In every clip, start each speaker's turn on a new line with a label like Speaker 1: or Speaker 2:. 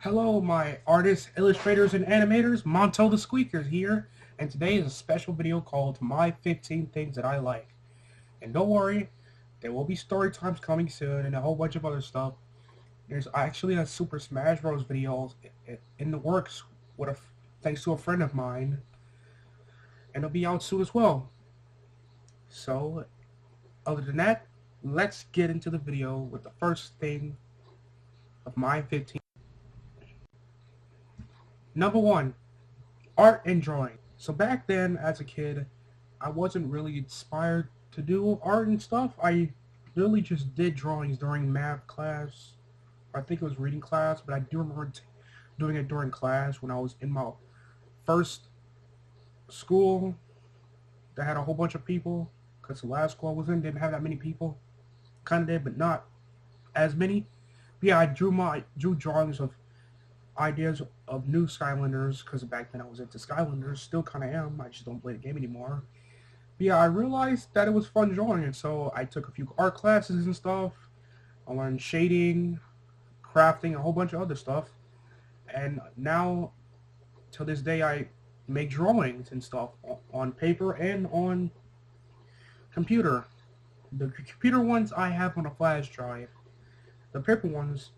Speaker 1: Hello, my artists, illustrators, and animators. Monto the Squeaker here, and today is a special video called My 15 Things That I Like. And don't worry, there will be story times coming soon and a whole bunch of other stuff. There's actually a Super Smash Bros. Video in the works with thanks to a friend of mine, and it'll be out soon as well. So, other than that, let's get into the video with the first thing of My 15. Number one, art and drawing. So back then, as a kid, I wasn't really inspired to do art and stuff. I really just did drawings during math class. I think it was reading class, but I do remember doing it during class when I was in my first school that had a whole bunch of people. Because the last school I was in didn't have that many people. Kind of did, but not as many. But yeah, I drew drawings of ideas of new Skylanders because back then I was into Skylanders. Still kind of am. I just don't play the game anymore. But yeah, I realized that it was fun drawing it, so I took a few art classes and stuff. I learned shading, crafting, a whole bunch of other stuff. And now, to this day, I make drawings and stuff on paper and on computer. The computer ones I have on a flash drive. The paper ones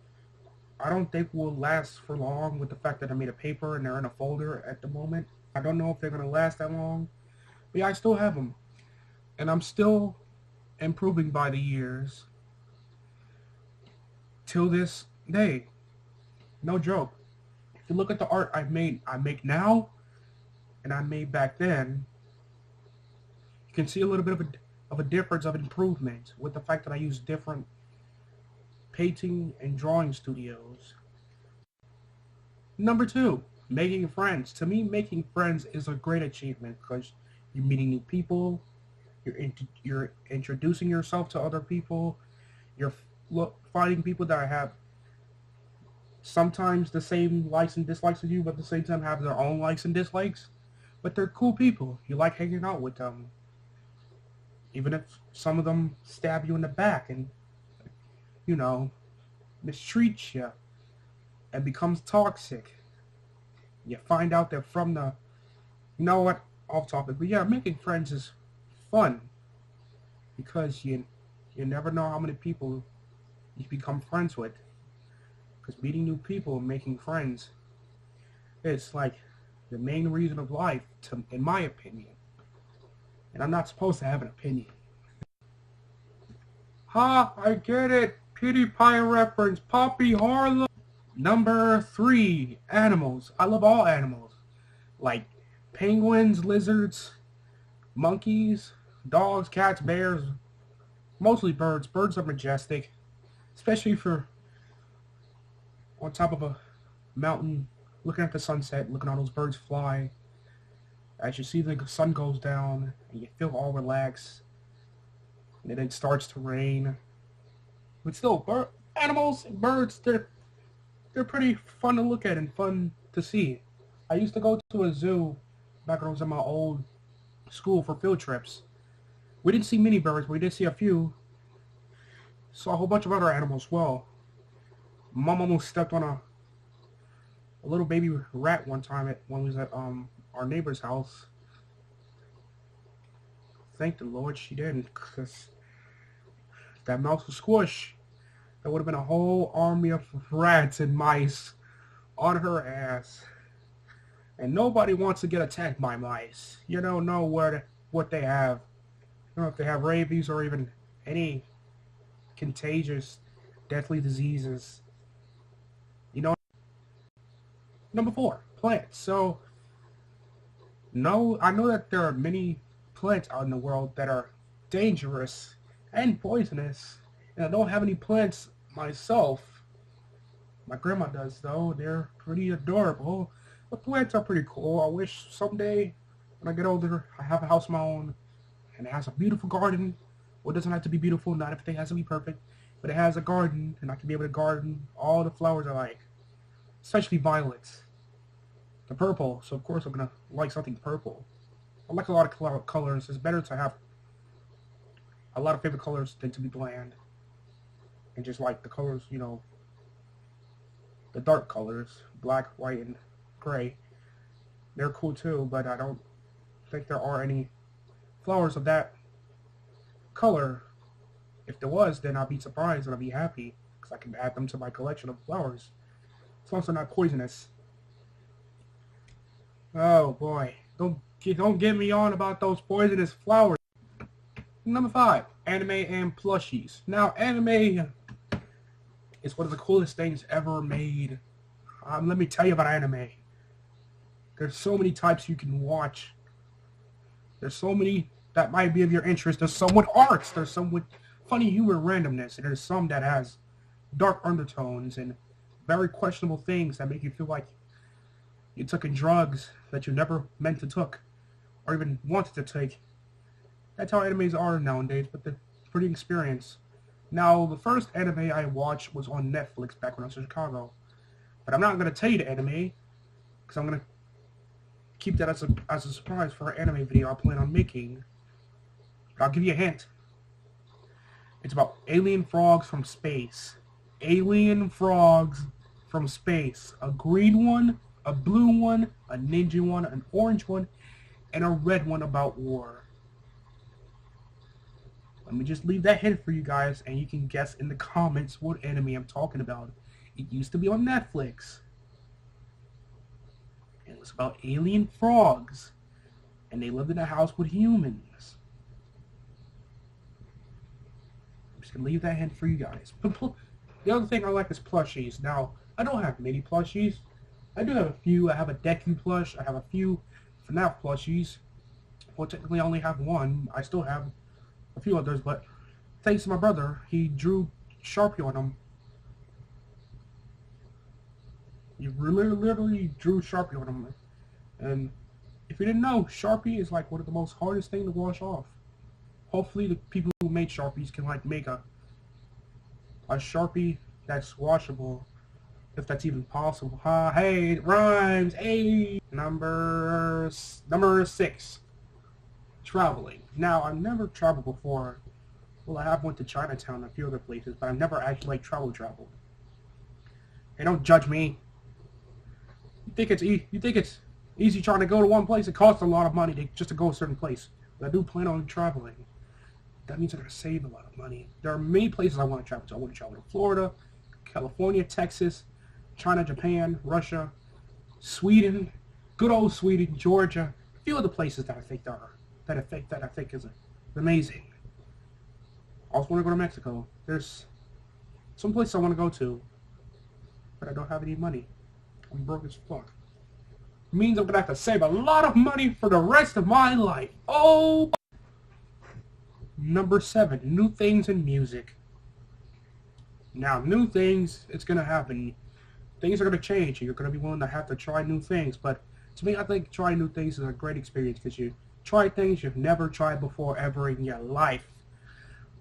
Speaker 1: I don't think will last for long with the fact that I made a paper and they're in a folder at the moment. I don't know if they're going to last that long. But yeah, I still have them. And I'm still improving by the years. Till this day. No joke. If you look at the art I make now, and I made back then, you can see a little bit of a difference of improvement with the fact that I use different painting and drawing studios. Number two, making friends. To me, making friends is a great achievement because you're meeting new people, you're introducing yourself to other people, you're finding people that have sometimes the same likes and dislikes as you, but at the same time have their own likes and dislikes. But they're cool people. You like hanging out with them, even if some of them stab you in the back and you know mistreat you and becomes toxic. You find out they're from the, you know what, off topic, but yeah, making friends is fun because you never know how many people you become friends with. Because meeting new people and making friends is like the main reason of life, in my opinion. And I'm not supposed to have an opinion. Ha! I get it. PewDiePie reference. Poppy Harlow. Number three, animals. I love all animals. Like penguins, lizards, monkeys, dogs, cats, bears, mostly birds. Birds are majestic, especially for on top of a mountain, looking at the sunset, looking at all those birds fly. As you see the sun goes down, and you feel all relaxed, and then it starts to rain. But still, animals and birds, they're pretty fun to look at and fun to see. I used to go to a zoo back when I was in my old school for field trips. We didn't see many birds, but we did see a few. Saw a whole bunch of other animals as well. Mom almost stepped on a little baby rat one time when we was at our neighbor's house. Thank the Lord she didn't, because that mouse was squished. There would have been a whole army of rats and mice on her ass. And nobody wants to get attacked by mice. You don't know what they have. You don't know if they have rabies or even any contagious, deadly diseases. You know. Number four, plants. So, no, I know that there are many plants out in the world that are dangerous and poisonous, and I don't have any plants myself. My grandma does, though. They're pretty adorable. The plants are pretty cool. I wish someday, when I get older, I have a house of my own, and it has a beautiful garden. Well, it doesn't have to be beautiful. Not everything has to be perfect, but it has a garden, and I can be able to garden all the flowers I like, especially violets. The purple, so of course I'm gonna like something purple. I like a lot of colors. It's better to have a lot of favorite colors than to be bland and just like the colors, the dark colors, black, white, and gray. They're cool too, but I don't think there are any flowers of that color. If there was, then I'd be surprised and I'd be happy because I can add them to my collection of flowers. It's also not poisonous. Oh boy, don't get me on about those poisonous flowers. Number 5, anime and plushies. Now, anime is one of the coolest things ever made. Let me tell you about anime. There's so many types you can watch. There's so many that might be of your interest. There's some with arts. There's some with funny humor randomness. And there's some that has dark undertones and very questionable things that make you feel like you took in drugs that you never meant to took or even wanted to take. That's how animes are nowadays, but they're pretty experienced. Now, the first anime I watched was on Netflix back when I was in Chicago. But I'm not going to tell you the anime, because I'm going to keep that as a surprise for an anime video I plan on making. But I'll give you a hint. It's about alien frogs from space. Alien frogs from space. A green one, a blue one, a ninja one, an orange one, and a red one about war. Let me just leave that hint for you guys, and you can guess in the comments what anime I'm talking about. It used to be on Netflix. It was about alien frogs, and they lived in a house with humans. I'm just going to leave that hint for you guys. The other thing I like is plushies. Now, I don't have many plushies. I do have a few. I have a Deku plush. I have a few FNAF plushies. Well, technically I only have one. I still have a few others, but thanks to my brother, he drew Sharpie on them. He literally drew Sharpie on them. And if you didn't know, Sharpie is like one of the most hardest things to wash off. Hopefully the people who made Sharpies can like make a Sharpie that's washable, if that's even possible. Hey, it rhymes. Hey, number 6. Traveling. Now, I've never traveled before. Well, I have went to Chinatown and a few other places, but I've never actually traveled. Hey, don't judge me. You think it's easy trying to go to one place? It costs a lot of money just to go a certain place. But I do plan on traveling. That means I gotta save a lot of money. There are many places I want to travel to. I want to travel to Florida, California, Texas, China, Japan, Russia, Sweden, good old Sweden, Georgia. A few other places that I think is amazing. I also want to go to Mexico. There's some places I want to go to, but I don't have any money. I'm broke as fuck. It means I'm gonna have to save a lot of money for the rest of my life. Oh! Number 7, new things in music. Now, new things, it's gonna happen. Things are gonna change, and you're gonna be willing to have to try new things. But to me, I think trying new things is a great experience because you try things you've never tried before ever in your life.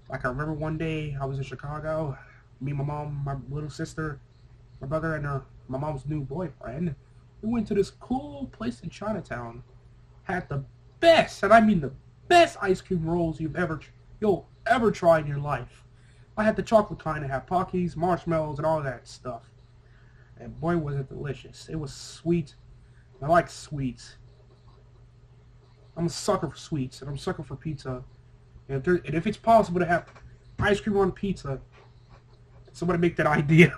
Speaker 1: Like I remember one day I was in Chicago, me, my mom, my little sister, my brother, and my mom's new boyfriend. We went to this cool place in Chinatown. Had the best, and I mean the best ice cream rolls you'll ever try in your life. I had the chocolate kind that had Pockies, marshmallows, and all that stuff. And boy, was it delicious. It was sweet. I like sweets. I'm a sucker for sweets, and I'm a sucker for pizza. And if it's possible to have ice cream on pizza, somebody make that idea.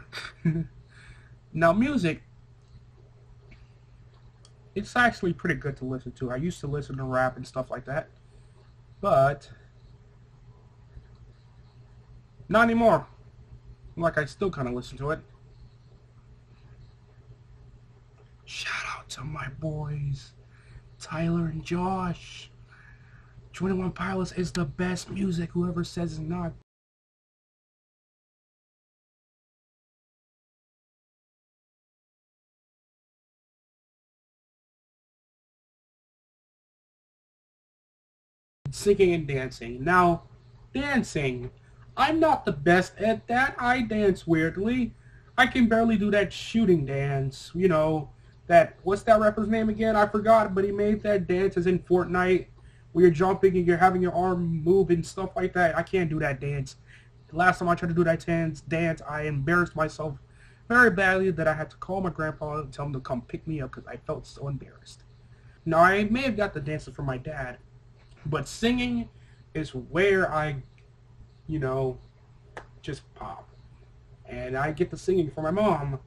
Speaker 1: Now, music, it's actually pretty good to listen to. I used to listen to rap and stuff like that, but not anymore. Like, I still kind of listen to it. Shout out to my boys, Tyler and Josh. 21 Pilots is the best music. Whoever says it's not. Singing and dancing. Now, dancing. I'm not the best at that. I dance weirdly. I can barely do that shooting dance. You know, what's that rapper's name again? I forgot, but he made that dance as in Fortnite, where you're jumping and you're having your arm move and stuff like that. I can't do that dance. The last time I tried to do that dance, I embarrassed myself very badly that I had to call my grandpa and tell him to come pick me up because I felt so embarrassed. Now, I may have got the dances from my dad, but singing is where I, you know, just pop. And I get the singing from my mom.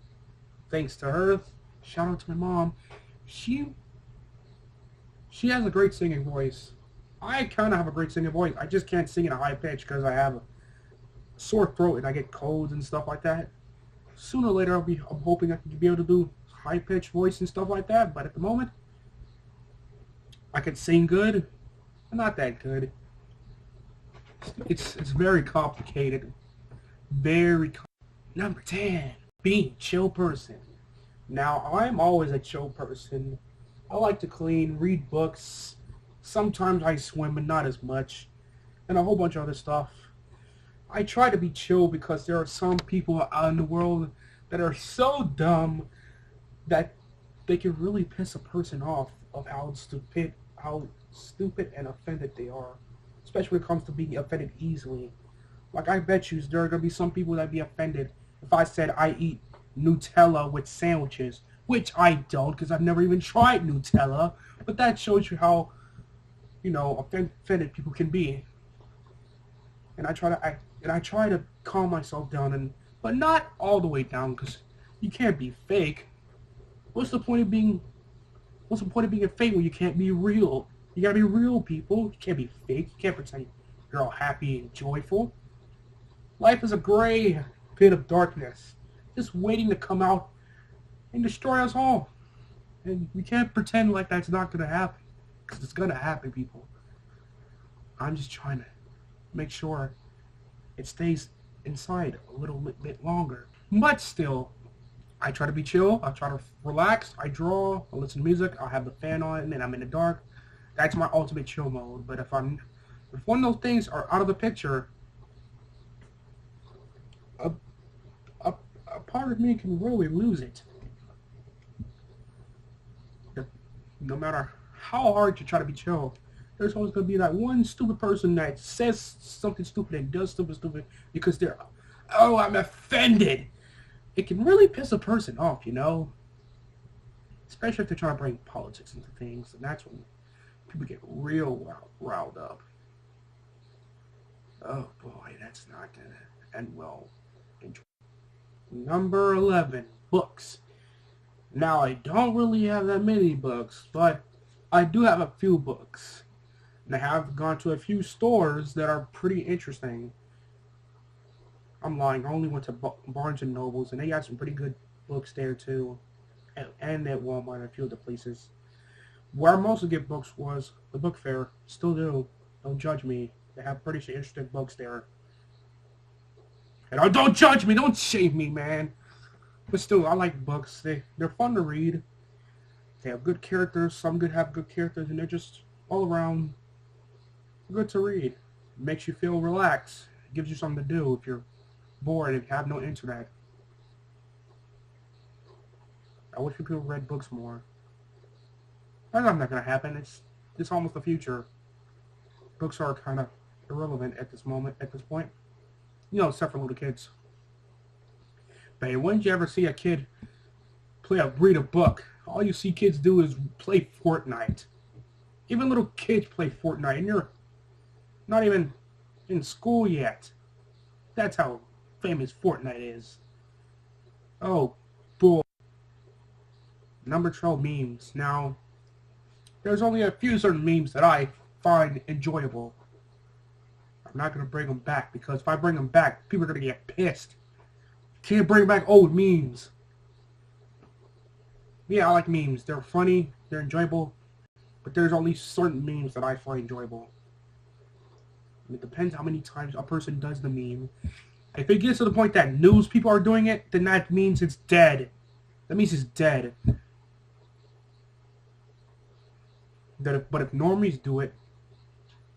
Speaker 1: Thanks to her, shout out to my mom. She she has a great singing voice. I kind of have a great singing voice. I just can't sing in a high pitch because I have a sore throat and I get colds and stuff like that. Sooner or later, I'm hoping I can be able to do high pitched voice and stuff like that. But at the moment, I can sing good, but not that good. It's very complicated. Very. Number 10, being a chill person. Now, I'm always a chill person. I like to clean, read books. Sometimes I swim, but not as much. And a whole bunch of other stuff. I try to be chill because there are some people out in the world that are so dumb that they can really piss a person off of how stupid and offended they are. Especially when it comes to being offended easily. Like, I bet you there are going to be some people that be offended if I said I eat Nutella with sandwiches, which I don't because I've never even tried Nutella, but that shows you how, offended people can be. And I try to calm myself down, but not all the way down because you can't be fake. What's the point of being a fake when you can't be real? You gotta be real, people. You can't be fake. You can't pretend you're all happy and joyful. Life is a gray pit of darkness, just waiting to come out and destroy us all. And we can't pretend like that's not gonna happen, because it's gonna happen, people. I'm just trying to make sure it stays inside a little bit longer. But still, I try to be chill. I try to relax. I draw. I listen to music. I have the fan on, and I'm in the dark. That's my ultimate chill mode. But if one of those things are out of the picture, a part of me can really lose it. No matter how hard you try to be chill, there's always going to be that one stupid person that says something stupid and does something stupid because I'm offended. It can really piss a person off, especially if they're trying to bring politics into things, and that's when people get real riled up. Oh boy, that's not going to end well. Number 11, books. Now, I don't really have that many books, but I do have a few books. And I have gone to a few stores that are pretty interesting. I'm lying. I only went to Barnes & Nobles, and they got some pretty good books there, too. And at Walmart and a few other places. Where I mostly get books was the book fair. Still do. Don't judge me. They have pretty interesting books there. And don't judge me. Don't shame me, man. But still, I like books. They're fun to read. They have good characters. Some have good characters, and they're just all around good to read. It makes you feel relaxed. It gives you something to do if you're bored and have no internet. I wish people read books more. That's not going to happen. It's almost the future. Books are kind of irrelevant at this point. Except for little kids. But when did you ever see a kid read a book? All you see kids do is play Fortnite. Even little kids play Fortnite, and you're not even in school yet. That's how famous Fortnite is. Oh, boy. Number 12, memes. Now, there's only a few certain memes that I find enjoyable. I'm not going to bring them back, because if I bring them back, people are going to get pissed. Can't bring back old memes. Yeah, I like memes. They're funny, they're enjoyable, but there's only certain memes that I find enjoyable. And it depends how many times a person does the meme. If it gets to the point that news people are doing it, then that means it's dead. That means it's dead. But if normies do it,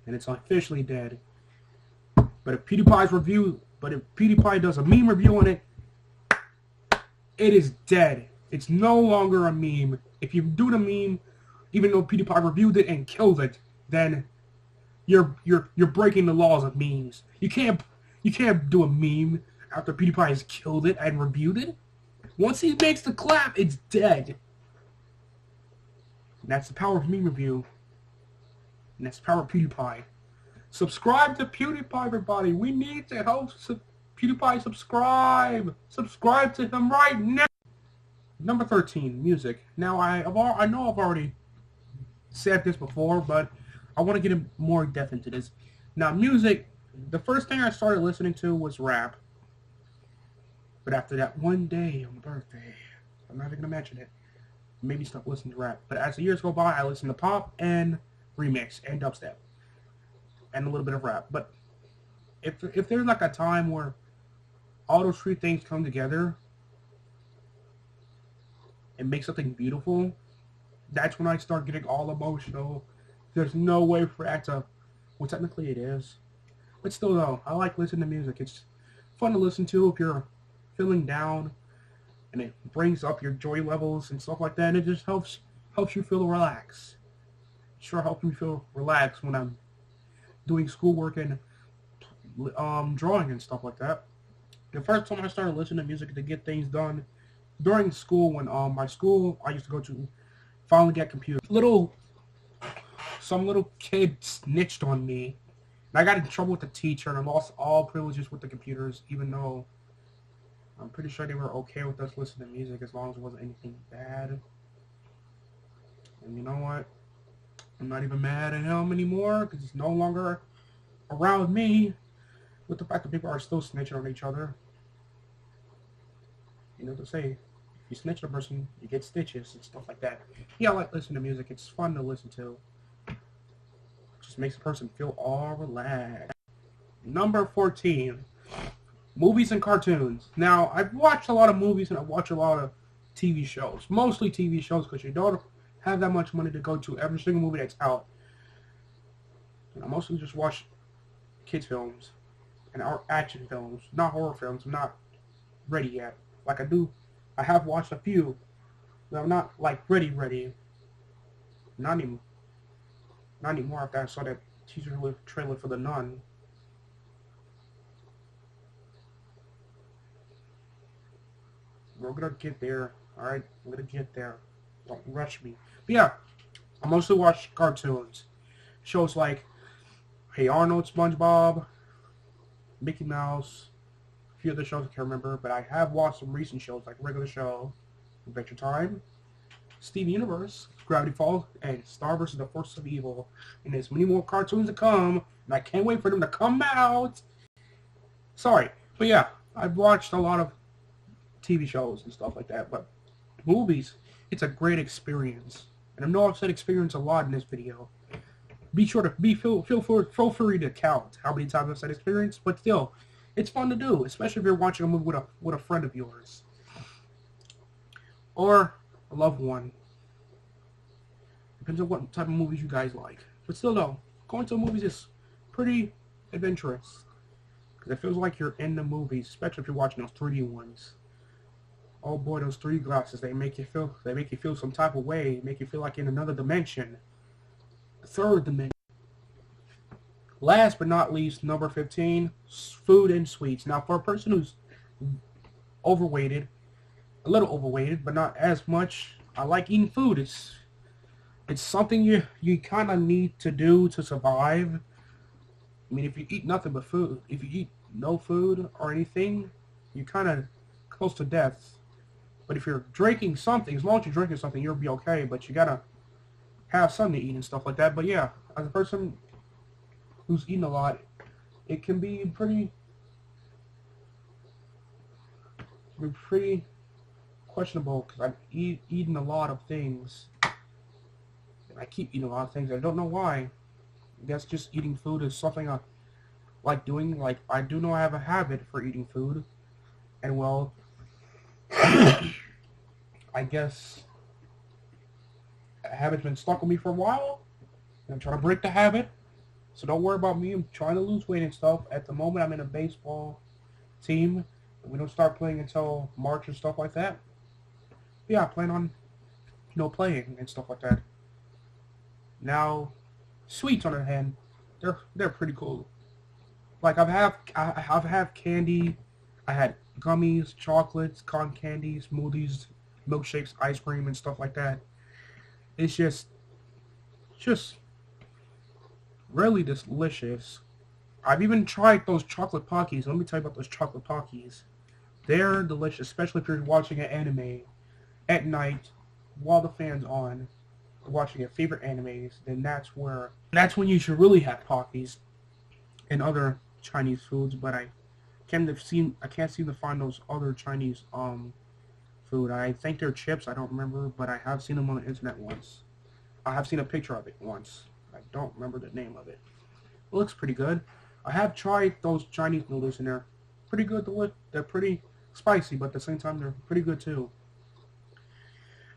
Speaker 1: then it's officially dead. But if PewDiePie does a meme review on it, it is dead. It's no longer a meme. If you do the meme, even though PewDiePie reviewed it and killed it, then you're breaking the laws of memes. You can't do a meme after PewDiePie has killed it and reviewed it. Once he makes the clap, it's dead. And that's the power of meme review. And that's the power of PewDiePie. Subscribe to PewDiePie, everybody. We need to help PewDiePie subscribe. Subscribe to him right now. Number 13, music. Now, I know I've already said this before, but I want to get more depth into this. Now, music, the first thing I started listening to was rap. But after that one day on my birthday, I'm not even going to mention it, maybe stop listening to rap. But as the years go by, I listen to pop and remix and dubstep and a little bit of rap. But if there's like a time where all those three things come together and make something beautiful, that's when I start getting all emotional. There's no way for that to, well, technically it is, but still though, I like listening to music. It's fun to listen to if you're feeling down, and it brings up your joy levels and stuff like that, and it just helps you feel relaxed. Sure helps me feel relaxed when I'm doing schoolwork and drawing and stuff like that. The first time I started listening to music to get things done during school, when my school I used to go to finally got computers. Some little kid snitched on me, and I got in trouble with the teacher, and I lost all privileges with the computers, even though I'm pretty sure they were okay with us listening to music as long as it wasn't anything bad. And you know what? I'm not even mad at him anymore because he's no longer around me, with the fact that people are still snitching on each other. You know what they say, if you snitch on a person, you get stitches and stuff like that. Yeah, I like listening to music. It's fun to listen to. It just makes a person feel all relaxed. Number 14. Movies and cartoons. Now, I've watched a lot of movies and I've watched a lot of TV shows. Mostly TV shows because you don't have that much money to go to every single movie that's out. And I mostly just watch kids films and action films, not horror films. I'm not ready yet. Like I have watched a few, but I'm not like ready. Not anymore after I saw that teaser trailer for The Nun. We're gonna get there, alright? We're gonna get there. Don't rush me. But yeah, I mostly watch cartoons. Shows like Hey Arnold, SpongeBob, Mickey Mouse, a few other shows I can't remember, but I have watched some recent shows like Regular Show, Adventure Time, Steven Universe, Gravity Falls, and Star vs. the Forces of Evil. And there's many more cartoons to come, and I can't wait for them to come out. Sorry, but yeah, I've watched a lot of TV shows and stuff like that, but movies, it's a great experience. And I know I've said experience a lot in this video. Be sure to feel free to count how many times I've said experience, but still, it's fun to do, especially if you're watching a movie with a friend of yours or a loved one. Depends on what type of movies you guys like. But still, though, going to movies is pretty adventurous because it feels like you're in the movies, especially if you're watching those 3D ones. Oh boy, those 3D glasses, they make you feel some type of way, make you feel like in another dimension. Third dimension. Last but not least, number 15, food and sweets. Now, for a person who's overweighted, a little overweighted, but not as much, I like eating food. It's something you kind of need to do to survive. I mean, if you eat nothing but food, if you eat no food or anything, you're kind of close to death. But if you're drinking something, as long as you're drinking something, you'll be okay. But you gotta have something to eat and stuff like that. But yeah, as a person who's eating a lot, it can be pretty questionable because I'm eating a lot of things. And I keep eating a lot of things. I don't know why. I guess just eating food is something I like doing. Like, I do know I have a habit for eating food. And well, I guess a habit's been stuck with me for a while, and I'm trying to break the habit. So don't worry about me. I'm trying to lose weight and stuff. At the moment, I'm in a baseball team. We don't start playing until March and stuff like that. But yeah, I plan on, playing and stuff like that. Now, sweets on the other hand, they're pretty cool. Like I've had candy. I had gummies, chocolates, cotton candy, smoothies, milkshakes, ice cream, and stuff like that. It's just really delicious. I've even tried those chocolate Pockies. Let me tell you about those chocolate Pockies. They're delicious, especially if you're watching an anime at night while the fan's on, watching your favorite animes. Then that's when you should really have Pockies and other Chinese foods. But I can't seem to find those other Chinese food. I think they're chips. I don't remember, but I have seen them on the internet once. I have seen a picture of it once. I don't remember the name of it. It looks pretty good. I have tried those Chinese noodles and they're pretty good to look. They're pretty spicy, but at the same time they're pretty good too.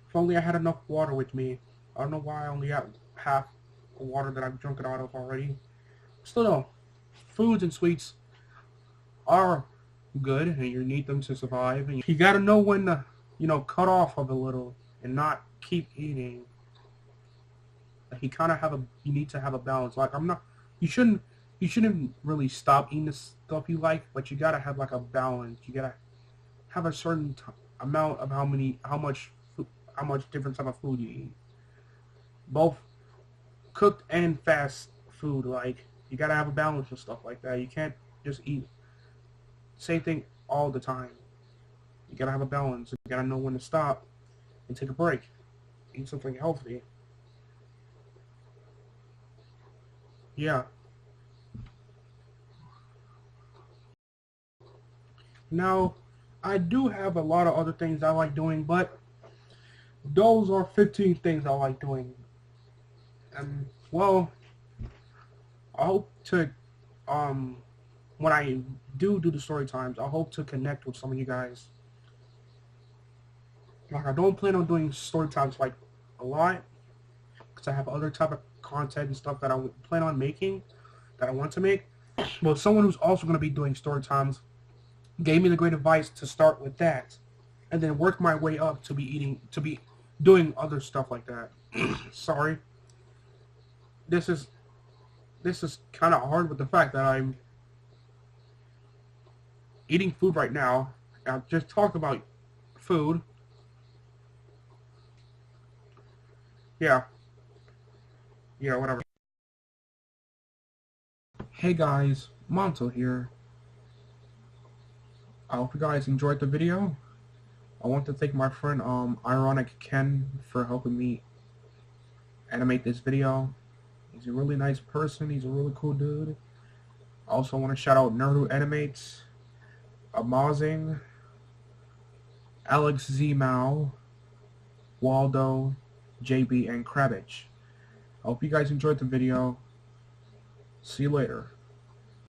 Speaker 1: If only I had enough water with me. I don't know why I only have half the water that I've drunk it out of already. Still though, foods and sweets are good and you need them to survive. And you gotta know when to, cut off of a little and not keep eating. You need to have a balance. Like you shouldn't really stop eating the stuff you like, but you gotta have like a balance. You gotta have a certain amount of how much different type of food you eat. Both cooked and fast food, like you gotta have a balance and stuff like that. You can't just eat same thing all the time. You gotta have a balance. You gotta know when to stop and take a break. Eat something healthy. Yeah. Now, I do have a lot of other things I like doing, but those are 15 things I like doing. And well, I hope to when I do the story times, I hope to connect with some of you guys. Like I don't plan on doing story times like a lot because I have other type of content and stuff that I plan on making that I want to make. But someone who's also going to be doing story times gave me the great advice to start with that, and then work my way up to be doing other stuff like that. Sorry, this is kind of hard with the fact that I'm eating food right now. I just talked about food. Yeah, yeah, whatever. Hey guys, Monto here. I hope you guys enjoyed the video. I want to thank my friend Ironic Ken for helping me animate this video. He's a really nice person. He's a really cool dude. I also want to shout out Nerdu Animates, Amazing, Alex Z Mao, Waldo, JB, and Kravitz. I hope you guys enjoyed the video. See you later.